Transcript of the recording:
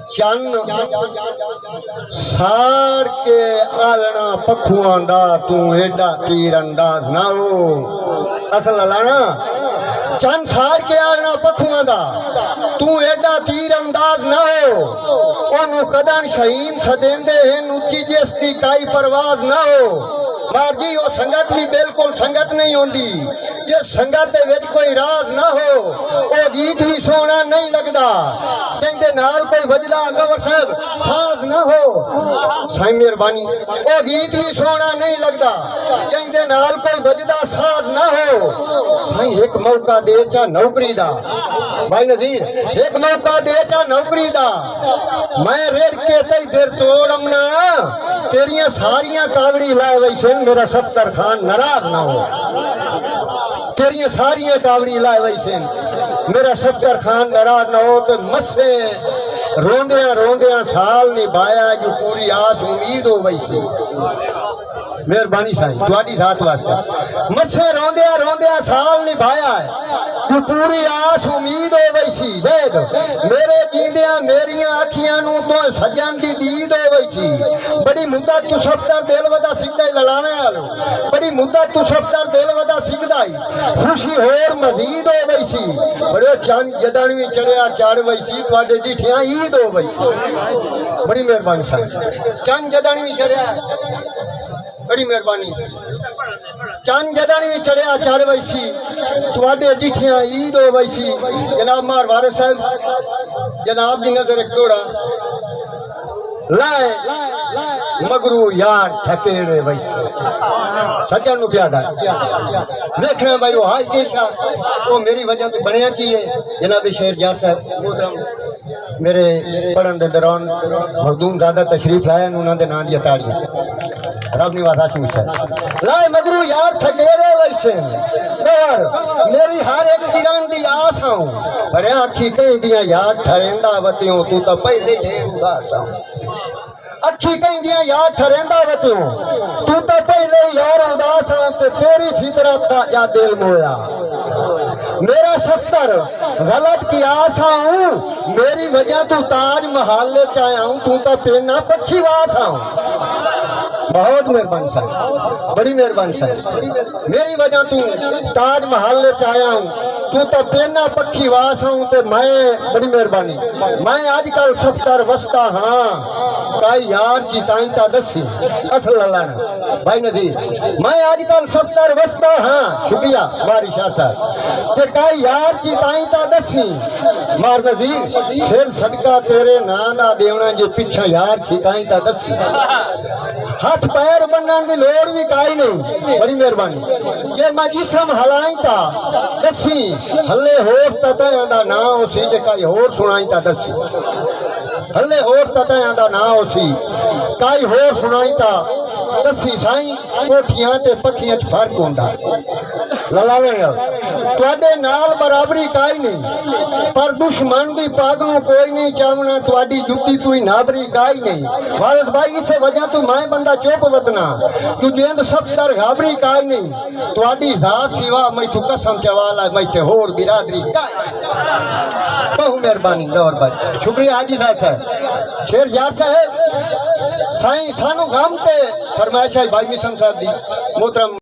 चन साड़ के आलना पखुआं दा तू एडा तीर अंदाज ना हो। असल लाना चन साड़ के आलना पखुआं दा तू एडा तीर अंदाज ना हो। ओनू कदन शहीम सदेंदे हैं उच्ची जिस दी काई परवाज ना हो। मार जी वो संगत भी बिल्कुल संगत नहीं होती जे संगत दे विच कोई राज ना हो। वो गीत भी सोना नहीं लगता कहते नाल कोई वजदा गवर साहब साज ना हो। साईं मेहरबानी वो गीत भी सोना नहीं लगता कहते नाल कोई वजदा साज ना हो। साईं एक मौका दे चा नौकरी दा भाई नजीर एक मौका दे चा नौकरी दा मैं रेड़ के तई देर तोड़मना तेरिया सारिया कावड़ी लाए वैसे मेरा सफ्तर खान नाराज ना हो। तेरिया सारिया कावड़ी लाए वैसे मेरा सफ्तर खान नाराज ना हो। तो मस्से रोंदिया रोंदिया साल निभाया जो पूरी आस उम्मीद हो वैसे मेहरबानी साईं तुहाडी रात वास्ते मस्से रोंदिया रोंदिया साल निभाया जो पूरी आस उम्मीद हो वैसी वेद मेरे जींदिया मेरिया अखियां नू तो सजन दी दीद हो वैसी बड़ी मुद्दत तू सफ्तर दिल वदा सिकदा ललाने वालो बड़ी मुद्दत तू सफ्तर दिल वदा सिकदा खुशी होर मजीद हो वैसी बड़े चंद जदन भी चढ़िया चढ़ वैसी तुहाडे डिठियां ईद हो वैसी बड़ी मेहरबानी साईं चंद जदन भी चढ़िया बड़ी मेहरबानी चंद जदन भी चढ़िया चढ़ वैसी तुहाडे डिठियां ईद हो वैसी। जनाब मार वारिस साहब जनाब दी नजर एक तोड़ा लाए मगरू यार ठकेड़े वैसे सज्जन नु प्यादा देखना भाई वो हाई केशा वो मेरी वजह तो बनया की है। जनाब शेर जार साहब मोहतरम मेरे पढ़न दे दौरान मखदूम दादा तशरीफ लाया उन्होंने दे नाम दी ताड़ियां रब निवास हाशिम साहब लाए मगरू यार ठकेड़े वैसे और मेरी हर एक किरण दी आस हूं बड़े अखी कहीं दिया यार ठरेंदा वतियों तू तो पहले ढेर उदास हूं। अच्छी कहीं दिया यार ठरेंदा वतियों तू तो पहले यार उदास हूं ते तेरी फितरत का या दिल मोया मेरा सफ्तर गलत की आस हूं मेरी वजह तू ताज महल ले चाया हूं तू तो पेना पक्षी वास हूं। बहुत मेहरबानी साहब बड़ी मेहरबानी साहब मेरी वजह तू ताज महल ले चाया हूं तू तो पेना पक्षी वास हूं ते मैं बड़ी मेहरबानी मैं आजकल सफ्तर वस्ता हाँ काई यार चिताई ता दसी असल लाना भाई नजीर मैं आजकल सफ्तर वस्ता हाँ शुक्रिया मारी शाह साहब ते काई यार चिताई ता दसी मार नजीर सिर सदका तेरे नां दा देवना जे पिछा यार चिताई ता दसी हाथ पैर बनने की लोड़ भी काई नहीं बड़ी मेहरबानी जे मैं जिसम हलाई ता दसी हले होर तताया दा ना होसी जे काई होर सुनाई ता दसी हले होर तताया दा ना होसी काई होर सुनाई ता दसी साईं कोठियां ते पखियां च फर्क होंदा ललाले तुहाडे नाल बराबरी काई नहीं पर दुश्मन दी पाग नूं कोई नहीं चावना तुहाडी जुत्ती तू ही नाबरी काई नहीं वारिस भाई इसे वजह तू मैं बंदा चुप वतना तू जेंद सफ्तर घाबरी काई नहीं तुहाडी जात सिवा मैं तू कसम चवाला मैं ते होर बिरादरी काई बहु मेहरबानी दौर भाई शुक्रिया हाजी साहब शेर यार साहब साईं सानू गम ते फरमाइश है भाई मिशन साहब दी मोहतरम